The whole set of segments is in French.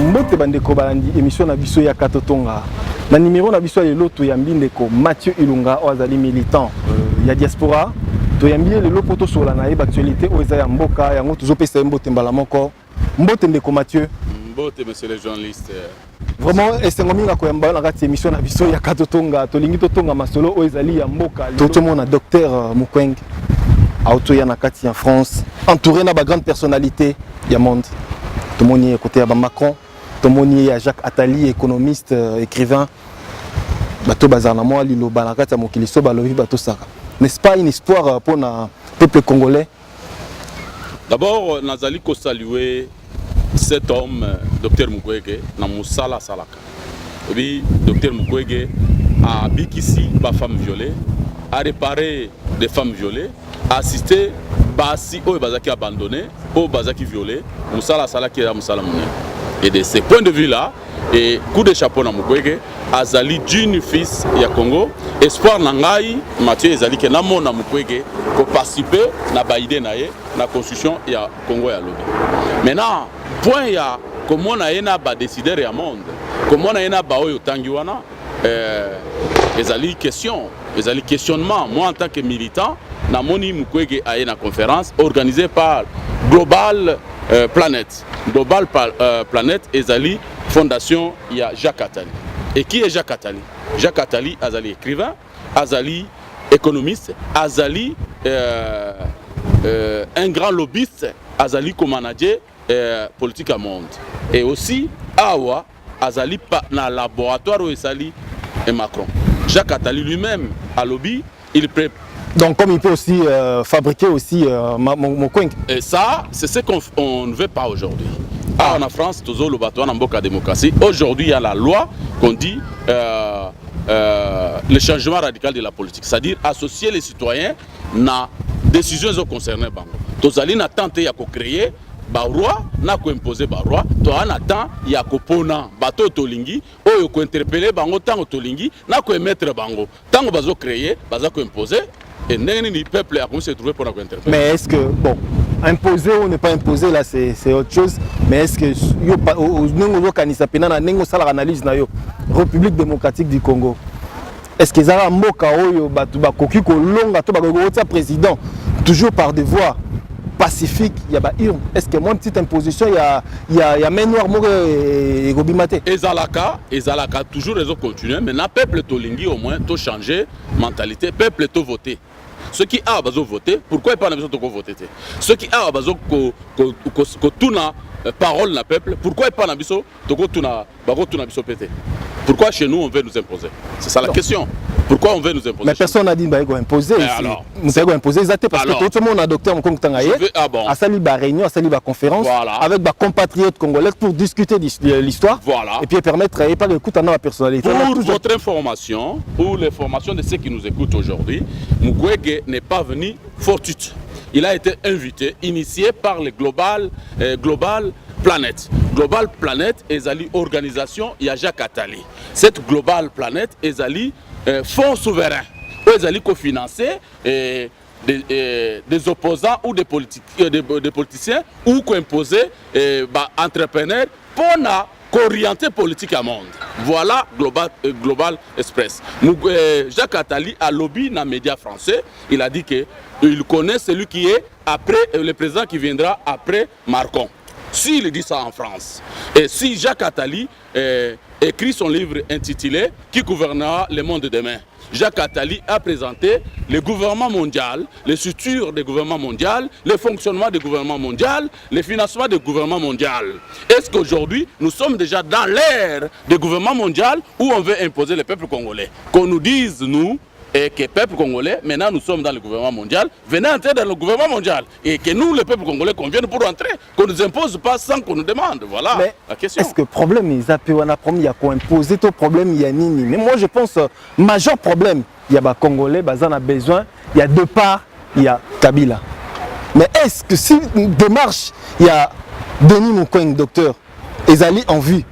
Mbote bandeko balandi émission na biso ya Katotonga. Na numéro na biso ya loto ya mbindeko Mathieu Ilunga ozali militant ya diaspora. To yambie le lopoto sur la naïbe actualité o eza ya mboka yango tuzopesa mbote mbala moko. Mbote ndeko Mathieu. Mbote monsieur le journaliste. Vraiment esengominga ko yamba na kati émission na biso ya Katotonga. To lingi to tonga masolo o ezali ya mboka. To mona docteur Mukweng. Auto ya na kati en France, entouré na ba grande personnalité ya monde. Tout le monde est côté à Macron, tout le monde est Jacques Attali, économiste, écrivain. Bateau bazar na moi lilo balakata mokiliso balobi bateau saka. N'est-ce pas un espoir pour le peuple congolais? D'abord, nazali ko saluer cet homme, Dr Mukwege, na musala salaka. Oui, Dr Mukwege a bikisi ba femmes violées, a réparé des femmes violées, a assisté Basi au bazaki abandonné, au bazaki violé, musala salaki ya musala mouné. Et de ce point de vue là, et coup de chapeau na Mukwege, azali d'une fils ya Congo, espoir nangai, Mathieu ezali ke namo na Mukwege ko participer na baide na ye na construction ya Congo ya lobi. Maintenant, point ya comment na yena ba décider ya monde, comment na yena ba oyo tangi wana ezali question, ezali questionnement. Moi en tant que militant, Namoni Mukwege a une conférence organisée par Global Planet. Global Planet Ezali Fondation, il y a Jacques Attali. Et qui est Jacques Attali? Jacques Attali, Azali écrivain, Azali économiste, Azali un grand lobbyiste, Azali comme manager politique à monde. Et aussi, Awa, Azali na laboratoire où Ezali et Macron. Jacques Attali lui-même a lobby, il prépare. Donc comme il peut aussi fabriquer aussi mon coin. Et ça, c'est ce qu'on ne veut pas aujourd'hui. Ah, en France, toujours le bateau en Mboka démocratie. Aujourd'hui, il y a la loi qu'on dit le changement radical de la politique. C'est-à-dire associer les citoyens à des décisions concernées. Tozali na tenté à créer baroi, na ko imposer baroi. Toi, na temps, il y a ko pona bateau tolingi, ou ko interpeller bango tango tolingi, na ko émettre bango. Tango bazo créer, bazo ko imposer. Et le peuple a commencé à trouver pour la interpréter. Mais est-ce que, bon, imposer ou ne pas imposer, là, c'est autre chose. Mais est-ce que, analyse na yo République démocratique du Congo, est-ce que ça a un mot président, toujours par des voies pacifiques, il y a urne. Est-ce que mon petite imposition, il y a main noire et gobimate. Et Zalaka, toujours les autres continuent. Mais le peuple tolingi au moins, tout changer mentalité, peuple tout voter. Ceux qui ont besoin de voter, pourquoi ils n'ont pas besoin de voter? Ceux qui ont besoin de tout parole na peuple, pourquoi ils n'ont pas besoin de voter? Pourquoi chez nous on veut nous imposer? C'est ça la question. Pourquoi on veut nous imposer? Mais personne n'a dit qu'il faut imposer. Nous allons imposer parce que tout le monde a docteur Moukweng Tangaye a sali ba réunion, a sali ba conférence avec des compatriotes congolais pour discuter de l'histoire et puis permettre et pas écouter la personnalité. Pour votre information, pour l'information de ceux qui nous écoutent aujourd'hui, Mukwege n'est pas venu fortuit. Il a été invité, initié par le Global Planet. Global Planet est une organisation, il y a Jacques Attali. Cette Global Planet est un fonds souverain. Ils ont cofinancé des opposants ou des politiciens ou imposer des entrepreneurs pour orienter politique à monde. Voilà Global Express. Jacques Attali a lobby dans les médias français. Il a dit qu'il connaît celui qui est après le président qui viendra après Macron. S'il dit ça en France. Et si Jacques Attali écrit son livre intitulé Qui gouvernera le monde de demain, Jacques Attali a présenté le gouvernement mondial, les structures du gouvernement mondial, le fonctionnement du gouvernement mondial, le financement du gouvernement mondial. Est-ce qu'aujourd'hui, nous sommes déjà dans l'ère du gouvernement mondial où on veut imposer le peuple congolais? Qu'on nous dise, nous, et que le peuple congolais, maintenant nous sommes dans le gouvernement mondial, venez entrer dans le gouvernement mondial. Et que nous, le peuple congolais, qu'on vienne pour entrer, qu'on ne nous impose pas sans qu'on nous demande. Voilà mais la question. Est-ce que le problème, il y a quoi imposer tout problème, il y a nini? Mais moi, je pense, majeur problème, il y a des Congolais, ils ont besoin, il y a deux parts, il y a Kabila. Mais est-ce que si une démarche, il y a Denis Mukweng, docteur, Ezali en vue,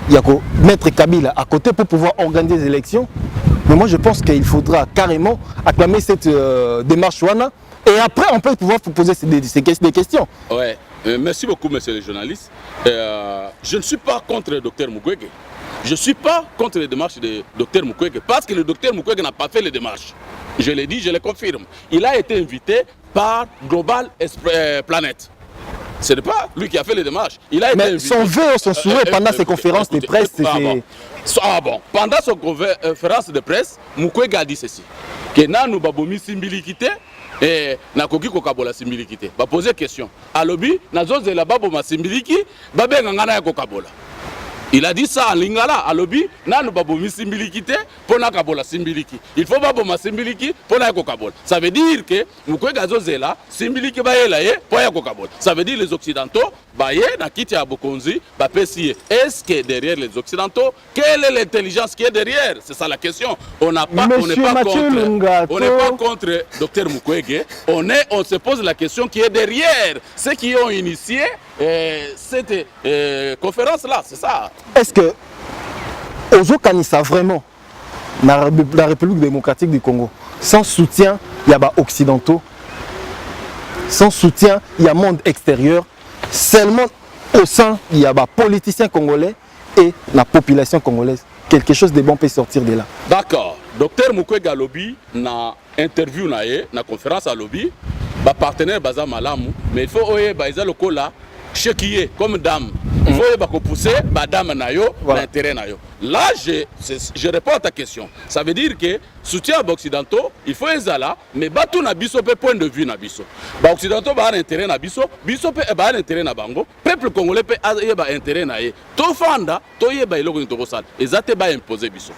il y a mettre Kabila à côté pour pouvoir organiser des élections? Mais moi je pense qu'il faudra carrément acclamer cette démarche Wana et après on peut pouvoir poser des questions. Ouais. Merci beaucoup, monsieur le journaliste. Je ne suis pas contre le docteur Mukwege. Je ne suis pas contre les démarches du docteur Mukwege parce que le docteur Mukwege n'a pas fait les démarches. Je l'ai dit, je le confirme. Il a été invité par Global Planet. Ce n'est pas lui qui a fait les démarches. Il a été invité. Son vœu, son souhait pendant ses conférences de presse, Pendant son conférence de presse, Mukwege a dit ceci. Que nous babomi simbilikité et nakoki kokabola simbilikité. Ba poser question. Alobi nazoze la babo ma simbiliki babenga ngana ya kokabola. Il a dit ça en lingala, à lobby, nanu babomi simbilikité pour na kabola simbiliki. Il faut baboma simbiliki pour na kabola. Ça veut dire que Mukwege azozela simbiliki baela ye pour ya kabola. Ça veut dire les occidentaux baye na kiti ya bokonzi ba pesi. Est-ce que derrière les occidentaux, quelle est l'intelligence qui est derrière? C'est ça la question. On n'est pas contre docteur Mukwege. On se pose la question qui est derrière ceux qui ont initié cette conférence là, c'est ça. Est-ce que Ozokanisa vraiment la République démocratique du Congo, sans soutien, il y a des occidentaux, sans soutien, il y a monde extérieur, seulement au sein, il y a des politiciens congolais et la population congolaise. Quelque chose de bon peut sortir de là. D'accord. Docteur Mukwege à lobby, na interview na conférence à lobby, ba partenaire baza malamu, mais il faut oye baza lokola chekier comme dame. Il faut pousser madame nayo l'intérêt nayo. Là je réponds à ta question. Ça veut dire que soutien aux occidentaux, il faut ezala mais batu na biso pe point de vue na biso. Ba occidentaux ba intérêt na biso, biso pe ba intérêt na bango, peuple congolais pe ba intérêt na ye. To fanda, to yeba eloko to kosala. Ezate ba imposer biso.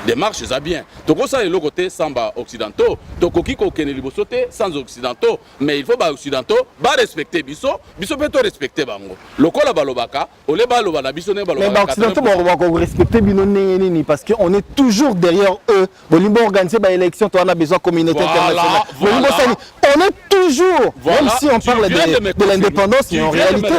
Démarche ça bien. To kosala eloko te sans ba occidentaux, to koki ko kene liboso te sans occidentaux, mais il faut ba occidentaux ba respecter biso, biso pe to respecter bango. Lokola balobaka, ole baloba na biso ne balobaka. Mais ba occidentaux ba respecter parce qu'on est toujours derrière eux. On organiser des élections, on a besoin de communauté internationale. On est toujours, même si on parle de l'indépendance, mais en réalité,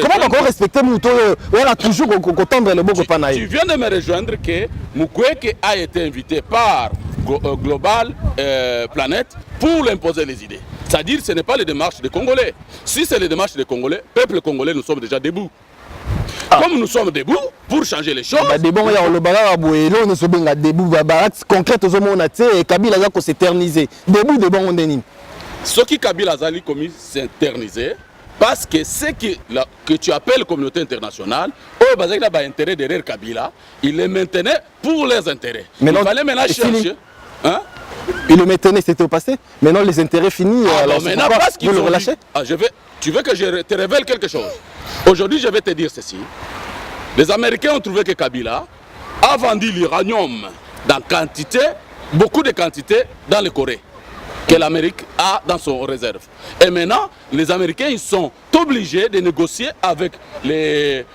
comment on respecter Mouto? On a toujours tendre le bon copain. Tu viens de me rejoindre que Mukwege a été invité par Global Planet pour imposer les idées. C'est-à-dire que ce n'est pas les démarches des Congolais. Si c'est les démarches des Congolais, peuple congolais, nous sommes déjà debout. Comme nous sommes debout pour changer les choses. Debout, nous sommes debout. Concrètement, on a Kabila a s'éterniser. Debout, on est. Ce qui Kabila a commis s'éterniser, parce que ce que tu appelles communauté internationale, eux, ils ont intérêt derrière Kabila, ils les maintenaient pour leurs intérêts. Il fallait maintenant chercher. Hein? Ils le maintenaient, c'était au passé. Maintenant, les intérêts finis. Alors, maintenant, parce qu'ils le relâchez. Tu veux que je te révèle quelque chose? Aujourd'hui, je vais te dire ceci. Les Américains ont trouvé que Kabila a vendu l'uranium dans quantité, beaucoup de quantité dans le Corée, que l'Amérique a dans son réserve. Et maintenant, les Américains ils sont obligés de négocier avec les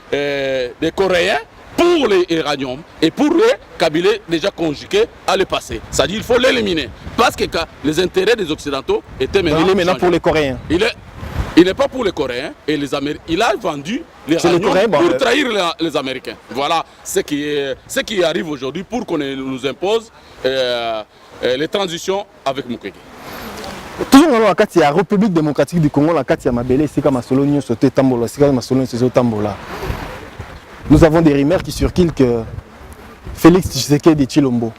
Coréens pour l'uranium. Et pour eux, Kabila est déjà conjugué à le passé. C'est-à-dire qu'il faut l'éliminer. Parce que les intérêts des Occidentaux étaient maintenant. Il est maintenant pour les Coréens. Il n'est pas pour les Coréens et les Américains. Il a vendu les Coréens pour trahir les Américains. Voilà ce qui arrive aujourd'hui pour qu'on nous impose les transitions avec Mukwege. Toujours dans la République démocratique du Congo, la Katia Mabele, c'est comme Solonio sauté Tambola, c'est comme Solonio sauté Tambola. Nous avons des rumeurs qui circulent que Félix Tshisekedi Tshilombo,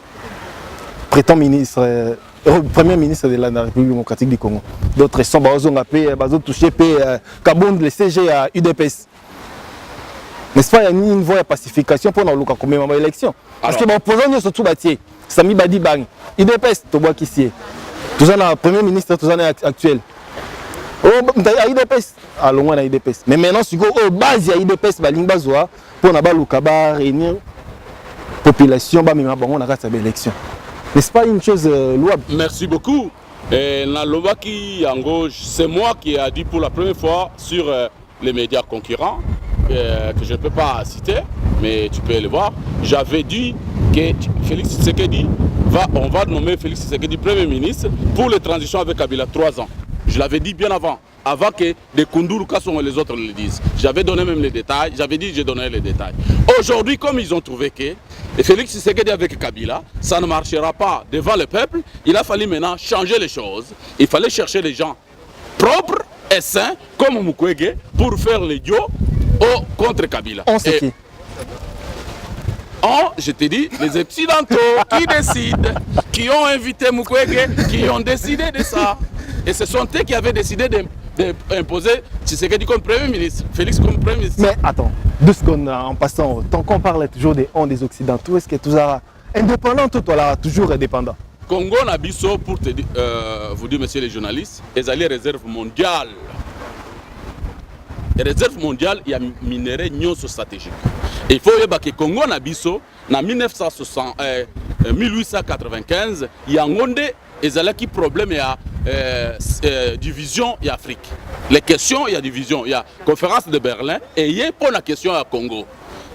prétend ministre. Premier ministre de la République démocratique du Congo. D'autres sont touchés Kabond, le CG à UDPS. N'est-ce pas, il y a une voie de pacification pour nous commémorer l'élection. Parce que l'opposant est surtout bâti. Sami Badi Bang, UDPS, tu vois qui c'est. Tout ça, le Premier ministre, tout ça actuel. À UDPS, à loin à UDPS. Mais maintenant, si vous avez base à UDPS, pour nous réunir la population, on a fait l'élection. N'est-ce pas une chose louable? Merci beaucoup. C'est moi qui ai dit pour la première fois sur les médias concurrents, que je ne peux pas citer, mais tu peux le voir. J'avais dit que Félix Tshisekedi, on va nommer Félix Tshisekedi Premier ministre pour les transitions avec Kabila 3 ans. Je l'avais dit bien avant que des Kunduru Kasson et les autres le disent. J'avais donné même les détails, j'avais dit que je donnais les détails. Aujourd'hui, comme ils ont trouvé que Félix Tshisekedi avec Kabila, ça ne marchera pas devant le peuple, il a fallu maintenant changer les choses. Il fallait chercher les gens propres est sain comme Mukwege pour faire le duo contre Kabila. On sait qui. Je te dis, les Occidentaux qui décident, qui ont invité Mukwege, qui ont décidé de ça. Et ce sont eux qui avaient décidé d'imposer Tshisekedi comme Premier ministre, Félix comme Premier ministre. Mais attends, 2 secondes en passant, tant qu'on parle toujours des on des Occidentaux, est-ce que tu es indépendant, toi là, toujours indépendant? Congo Nabiso, pour te dire, vous dire, messieurs les journalistes, ils allaient réserve mondiale. Les réserves mondiales, il y a minerais non stratégiques. Il faut dire que Congo Nabiso, en 1895, il y a un problème, il y a division et Afrique. Les questions, il y a division. Il y a conférence de Berlin et il y a pour la question à Congo.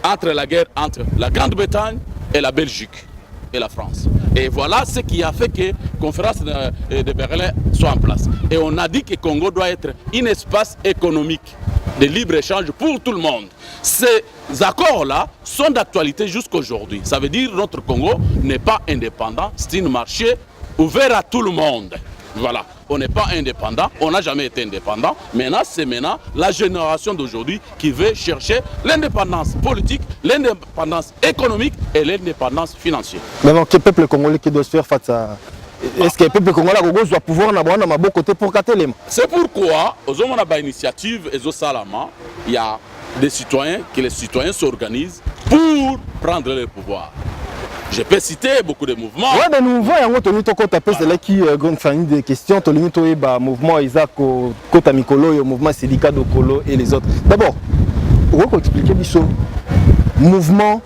Entre la guerre entre la Grande-Bretagne et la Belgique et la France. Et voilà ce qui a fait que la conférence de Berlin soit en place. Et on a dit que Congo doit être un espace économique de libre-échange pour tout le monde. Ces accords-là sont d'actualité jusqu'aujourd'hui. Ça veut dire que notre Congo n'est pas indépendant, c'est un marché ouvert à tout le monde. Voilà, on n'est pas indépendant, on n'a jamais été indépendant. Maintenant, c'est la génération d'aujourd'hui qui veut chercher l'indépendance politique, l'indépendance économique et l'indépendance financière. Maintenant, quel peuple congolais qui doit se faire face à... Est-ce que le peuple congolais doit pouvoir avoir un bon côté pour Katelem? C'est pourquoi, aux hommes de l'initiative et au Salama, il y a des citoyens, que les citoyens s'organisent pour prendre le pouvoir. Je peux citer beaucoup de mouvements. Oui, mais nous voyons c'est là qui grande famille de questions. Tu as mouvement Isaac, Kota Mikolo, le mouvement syndicat de Kolo et les autres. D'abord, on va expliquer le mouvement,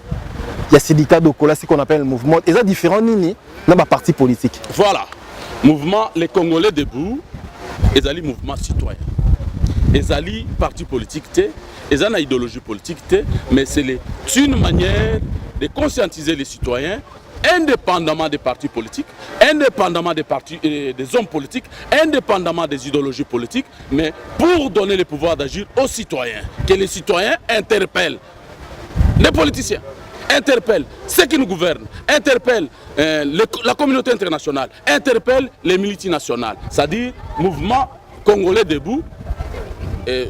il y a syndicat de Kolo, c'est ce qu'on appelle le mouvement. Et ça différent dans ma parti politique. Voilà, mouvement les Congolais debout, ils ont un mouvement citoyen. Ils ont un parti politique, ils ont une idéologie politique, mais c'est une manière de conscientiser les citoyens, indépendamment des partis politiques, indépendamment des hommes politiques, indépendamment des idéologies politiques, mais pour donner le pouvoir d'agir aux citoyens, que les citoyens interpellent les politiciens, interpellent ceux qui nous gouvernent, interpellent la communauté internationale, interpellent les multinationales, c'est-à-dire mouvement congolais debout.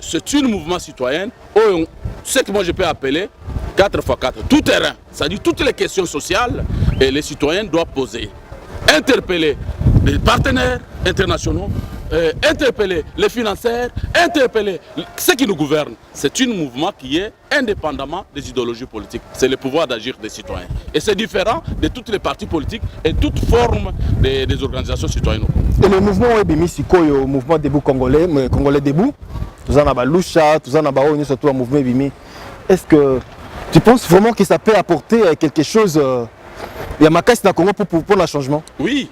C'est un mouvement citoyen, ce que moi je peux appeler 4x4, tout terrain, c'est-à-dire toutes les questions sociales et les citoyens doivent poser. Interpeller les partenaires internationaux, interpeller les financiers, interpeller ceux qui nous gouvernent. C'est un mouvement qui est indépendamment des idéologies politiques. C'est le pouvoir d'agir des citoyens. Et c'est différent de toutes les partis politiques et toutes formes des organisations citoyennes. Et le mouvement le mouvement debout congolais, Congolais debout, tout en a Lusha, tout en a surtout un mouvement Bimi. Est-ce que tu penses vraiment que ça peut apporter quelque chose il y a ma caisse dans le Congo pour le changement? Oui.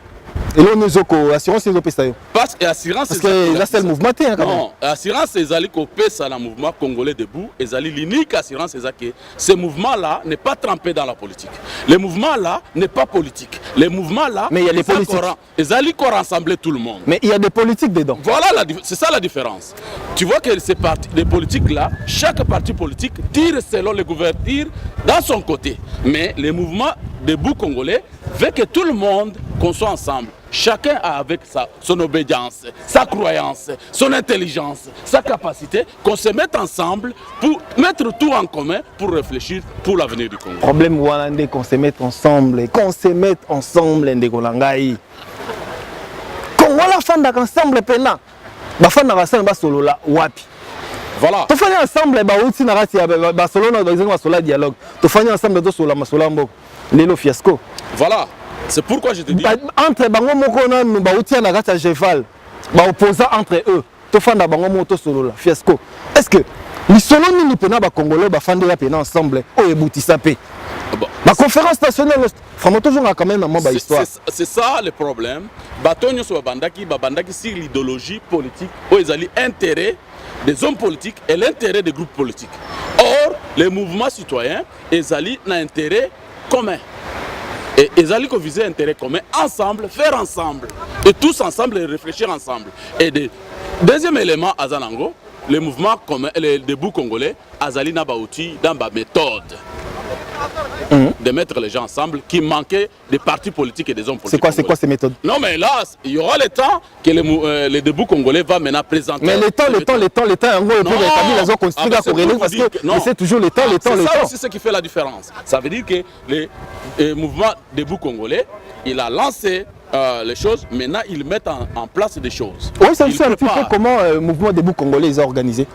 Et là, nous avons l'assurance et l'assurance. Parce que l'assurance, c'est le mouvement. Non, l'assurance, c'est le mouvement congolais debout. Et l'unique assurance, c'est que ce mouvement-là n'est pas trempé dans la politique. Le mouvement-là n'est pas politique. Le mouvement-là, mais il y a des politiques. Ils allaient rassembler tout le monde. Mais il y a des politiques dedans. Voilà, c'est ça la différence. Tu vois que ces partis, les politiques-là, chaque parti politique tire selon les gouverneurs dans son côté. Mais le mouvement debout congolais veut que tout le monde, qu'on soit ensemble. Chacun a avec son obédience, sa croyance, son intelligence, sa capacité, qu'on se mette ensemble pour mettre tout en commun pour réfléchir pour l'avenir du Congo. Le problème, c'est qu'on se mette ensemble, qu'on se mette ensemble, Ndegolangai. Qu'on va la fin ensemble, pena. La fin ensemble, solo là, wapi. Voilà. Tu fais ensemble, tu fais ensemble, dialogue. Tu fais ensemble, tu fais ensemble, Lelo fiasco. Voilà. C'est pourquoi je te dis. Entre bango moko na bautia na kata cheval, ba opposant entre eux. To fanda bango moto solo la fiasco. Est-ce que ni solo ni pena ba congolais ba fanda ya pena ensemble o ebutisa pe. La conférence nationale vraiment toujours quand même dans ba histoire. C'est ça le problème. Batonyo so bandaki sur l'idéologie politique ou ezali intérêt des hommes politiques et l'intérêt des groupes politiques. Or, les mouvements citoyens ezali na intérêt commun. Et ils allaient viser un intérêt commun ensemble, faire ensemble, et tous ensemble et réfléchir ensemble. Et deuxième élément, à Zanango, le mouvement commun, le debout congolais, Azali Nabaouti dans ma méthode. de mettre les gens ensemble, qui manquait des partis politiques et des hommes politiques. C'est quoi ces méthodes? Non, mais là, il y aura le temps que les debout congolais va maintenant présenter. Mais le temps, en gros, et puis les Kabila, ils ont construit la Corée parce que c'est toujours le temps. C'est ça aussi ce qui fait la différence. Ça veut dire que le mouvement debout congolais, il a lancé les choses, maintenant ils mettent en place des choses. Oui, ça c'est un petit peu comment le mouvement debout congolais est organisé.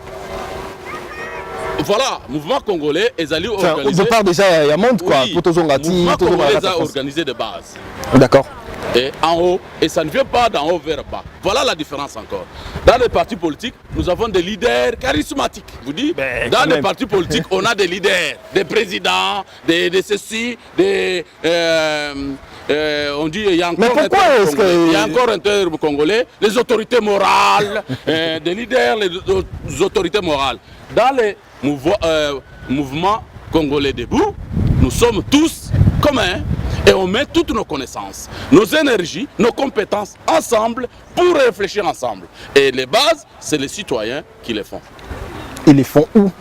Voilà, mouvement congolais, ils allaient organiser. Au départ déjà, il y a monde quoi. Oui, mouvement congolais a organisé de base. D'accord. Et en haut, et ça ne vient pas d'en haut vers bas. Voilà la différence encore. Dans les partis politiques, nous avons des leaders charismatiques. Vous dites, dans les partis politiques, on a des leaders, des présidents, des ceci, des... on dit il y a encore un terme congolais, les autorités morales, des leaders, les autorités morales. Dans les mouvements congolais debout, nous sommes tous communs et on met toutes nos connaissances, nos énergies, nos compétences ensemble pour réfléchir ensemble. Et les bases, c'est les citoyens qui les font. Ils les font où?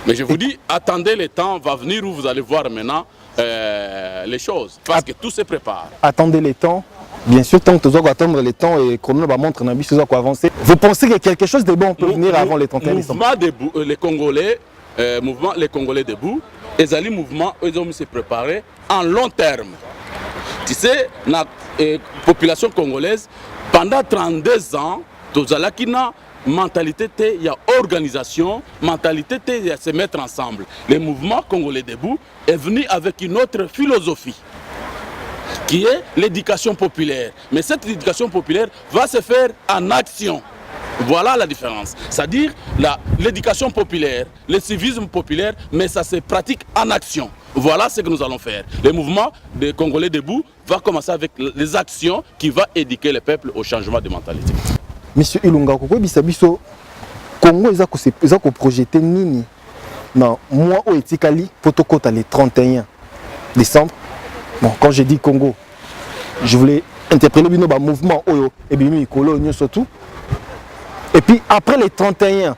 Mais je vous dis, attendez, le temps va venir où vous allez voir maintenant les choses, parce que tout se prépare. Attendez les temps. Bien sûr, tant que tu dois attendre le temps et qu'on va montrer un bus quoi avancer. Vous pensez que quelque chose de bon peut venir avant les 31 décembre? Les Congolais, mouvement les Congolais debout, ils allaient mouvement, ils ont se préparer en long terme. Tu sais, la population congolaise, pendant 32 ans, tous allés qui n'a mentalité, il y a organisation, mentalité, il y a se mettre ensemble. Le mouvement congolais debout est venu avec une autre philosophie, qui est l'éducation populaire. Mais cette éducation populaire va se faire en action. Voilà la différence. C'est-à-dire l'éducation populaire, le civisme populaire, mais ça se pratique en action. Voilà ce que nous allons faire. Le mouvement des Congolais debout va commencer avec les actions qui vont éduquer le peuple au changement de mentalité. Monsieur Ilunga, Bisabiso, Congo, ils ont projeté Nini. Non, moi, au Etikali, Potokota, le 31 décembre. Bon, quand je dis Congo, je voulais interpréter le mouvement Oyo et bien surtout. Et puis après le 31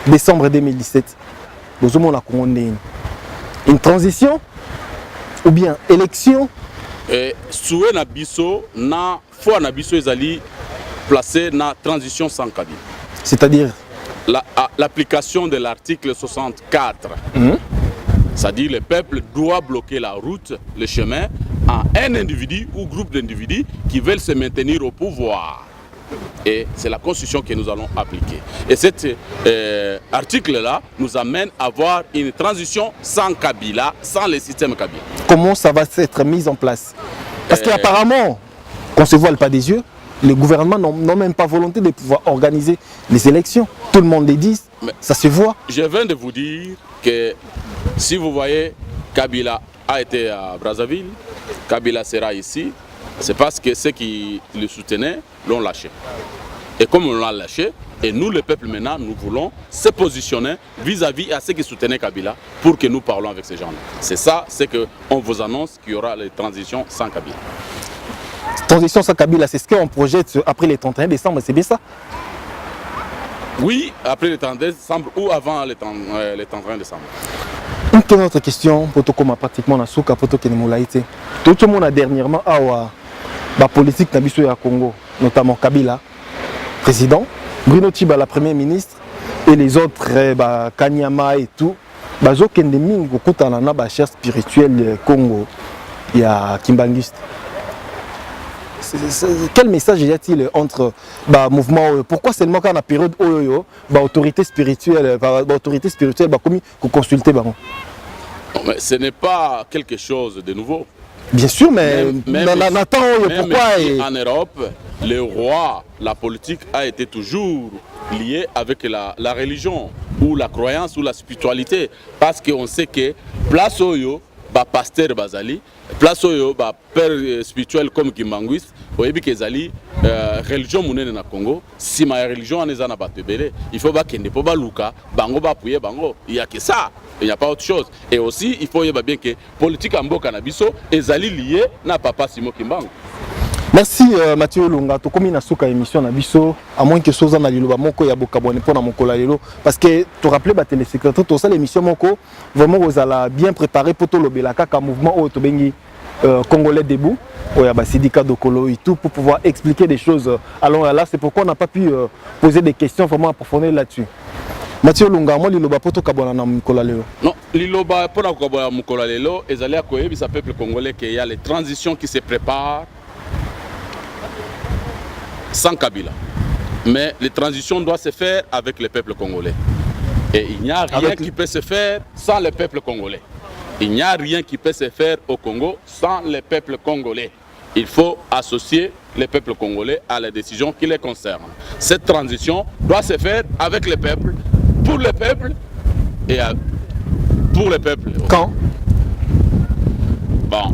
décembre 2017, nous avons une transition ou bien élection. Souhait na biso na foi na biso ezali placé na transition sans Kabila. C'est-à-dire l'application de l'article 64. C'est-à-dire le peuple doit bloquer la route, le chemin, à un individu ou groupe d'individus qui veulent se maintenir au pouvoir. Et c'est la constitution que nous allons appliquer. Et cet article-là nous amène à avoir une transition sans Kabila, sans le système Kabila. Comment ça va être mis en place? Parce qu'apparemment, qu'on ne se voile pas des yeux, les gouvernements n'ont même pas volonté de pouvoir organiser les élections. Tout le monde les dit, ça se voit. Je viens de vous dire que si vous voyez, Kabila a été à Brazzaville, Kabila sera ici, c'est parce que ceux qui le soutenaient l'ont lâché. Et comme on l'a lâché, et nous, le peuple maintenant, nous voulons se positionner vis-à-vis à ceux qui soutenaient Kabila pour que nous parlons avec ces gens-là. C'est ça, c'est qu'on vous annonce qu'il y aura les transitions sans Kabila. Transition sans Kabila, c'est ce qu'on projette après le 31 décembre, c'est bien ça? Oui, après le 31 décembre ou avant le 31 décembre. Une autre question, pour comme pratiquement na souka pour que nous l'aïté. Tout le monde a dernièrement la politique nabiso ya Congo, notamment Kabila, président, Bruno Tiba, la première ministre, et les autres, Kanyama et tout. Bazo Kendeming, au côté de la chaire spirituelle Congo, il y a Kimbangiste. Quel message y a-t-il entre mouvement? Pourquoi seulement quand la période autorité spirituelle, comme consulter? Mais ce n'est pas quelque chose de nouveau. Bien sûr, mais en Europe, le roi, la politique a été toujours liée avec la religion ou la croyance ou la spiritualité. Parce qu'on sait que place Oyo, pasteur Bazali, place Oyo, père spirituel comme Kimbanguiste, oyebi kezali religion monene na Congo, si ma religion aneza na batebele, il faut kende po baluka, bango ba prier bango, il y a que ça, il n'y a pas autre chose. Et aussi il faut yeba bien que politique en mboka na biso ezali lié na papa Simon Kimbangu. Merci Mathieu Lunga, to komi na suka émission na biso à moins que soza na liloba moko ya bokabone pona mokola lelo parce que tu rappelais ba téléspectateur to ça l'émission moko vraiment vous allez bien préparé pour to lobela kaka mouvement au to bengi congolais debout oya ba Sidika Dokolo et tout pour pouvoir expliquer des choses. Alors là c'est pourquoi on n'a pas pu poser des questions vraiment approfondies là-dessus. Mathieu Lunga, moi liloba poto kabona na mokola lelo. Non, liloba pona kabona mokola lelo ezali akoyebisa peuple congolais qu'il y a les transitions qui se préparent sans Kabila. Mais les transitions doivent se faire avec le peuple congolais. Et il n'y a rien qui peut se faire sans le peuple congolais. Il n'y a rien qui peut se faire au Congo sans le peuple congolais. Il faut associer le peuple congolais à les décisions qui les concernent. Cette transition doit se faire avec le peuple, pour le peuple et pour le peuple. Quand? Bon,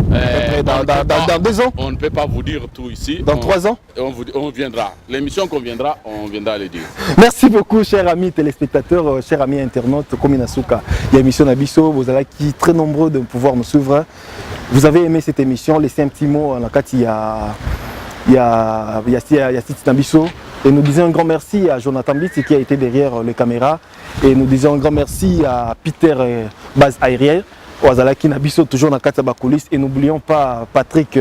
dans 2 ans. On ne peut pas vous dire tout ici. Dans 3 ans. On viendra. L'émission qu'on viendra, on viendra le dire. Merci beaucoup, chers amis téléspectateurs, chers amis internautes. Comme Inasuka, il y a l'émission Nabiso. Vous allez qui très nombreux de pouvoir nous suivre. Vous avez aimé cette émission. Laissez un petit mot. Il y a Titi Nabiso. Et nous disons un grand merci à Jonathan Bitsi qui a été derrière les caméras. Et nous disons un grand merci à Peter Base Aérienne. Ozalaki na biso toujours na kati ya coulisses et n'oublions pas Patrick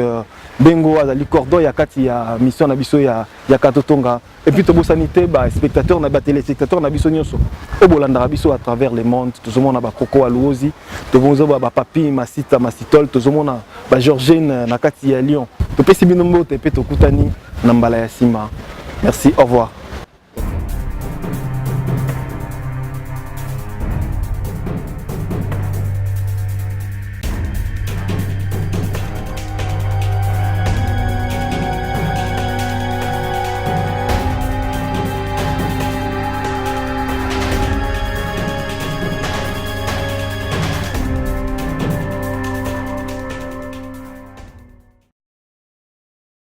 Bengo azali cordon ya kati ya mission na biso ya Katotonga et puis tobo sanité ba spectateurs na ba téléspectateurs na biso nyonso o bolanda biso à travers le monde tout le monde na ba Koko Aluozi tobozo ba papi Masita Masitol tout le monde ba Georgine na kati ya Lyon to pesi binombo te pe to kutani na mbala ya sima. Merci, au revoir.